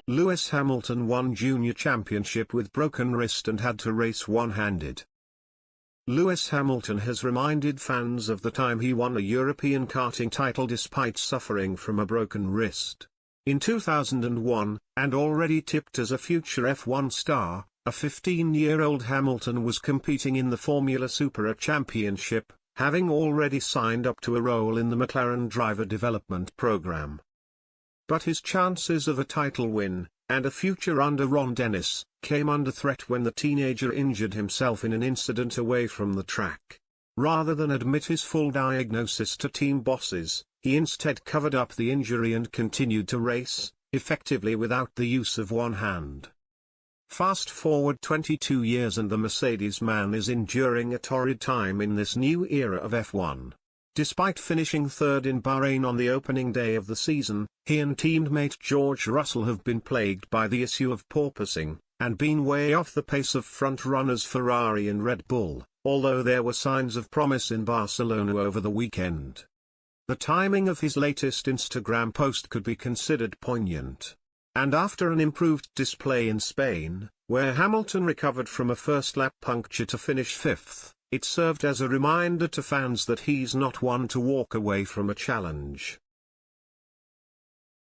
Lewis Hamilton won junior championship with broken wrist and had to race one-handed. Lewis Hamilton has reminded fans of the time he won a European karting title despite suffering from a broken wrist. In 2001, and already tipped as a future F1 star, a 15-year-old Hamilton was competing in the Formula Super Championship, having already signed up to a role in the McLaren driver development program. But his chances of a title win, and a future under Ron Dennis, came under threat when the teenager injured himself in an incident away from the track. Rather than admit his full diagnosis to team bosses, he instead covered up the injury and continued to race, effectively without the use of one hand. Fast forward 22 years and the Mercedes man is enduring a torrid time in this new era of F1. Despite finishing third in Bahrain on the opening day of the season, he and teammate George Russell have been plagued by the issue of porpoising, and been way off the pace of front-runners Ferrari and Red Bull, although there were signs of promise in Barcelona over the weekend. The timing of his latest Instagram post could be considered poignant. And after an improved display in Spain, where Hamilton recovered from a first-lap puncture to finish fifth, it served as a reminder to fans that he's not one to walk away from a challenge.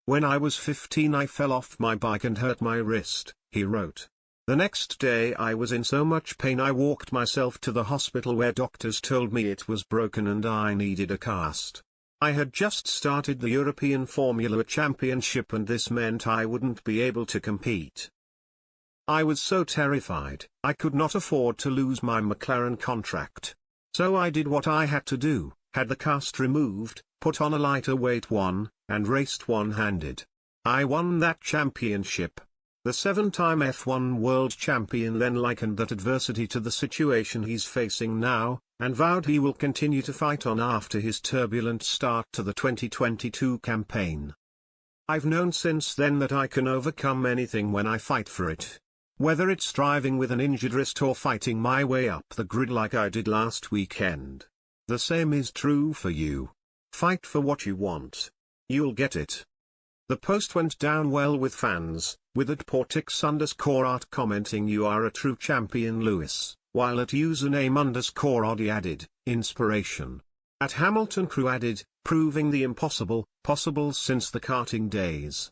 "When I was 15 I fell off my bike and hurt my wrist," he wrote. "The next day I was in so much pain I walked myself to the hospital where doctors told me it was broken and I needed a cast. I had just started the European Formula Championship and this meant I wouldn't be able to compete. I was so terrified, I could not afford to lose my McLaren contract. So I did what I had to do, had the cast removed, put on a lighter weight one, and raced one-handed. I won that championship." The 7-time F1 world champion then likened that adversity to the situation he's facing now, and vowed he will continue to fight on after his turbulent start to the 2022 campaign. "I've known since then that I can overcome anything when I fight for it. Whether it's driving with an injured wrist or fighting my way up the grid like I did last weekend. The same is true for you. Fight for what you want. You'll get it." The post went down well with fans, with @Portix_art commenting "You are a true champion Lewis," while @username_Audi added, "Inspiration." @Hamilton Crew added, "Proving the impossible, possible since the karting days."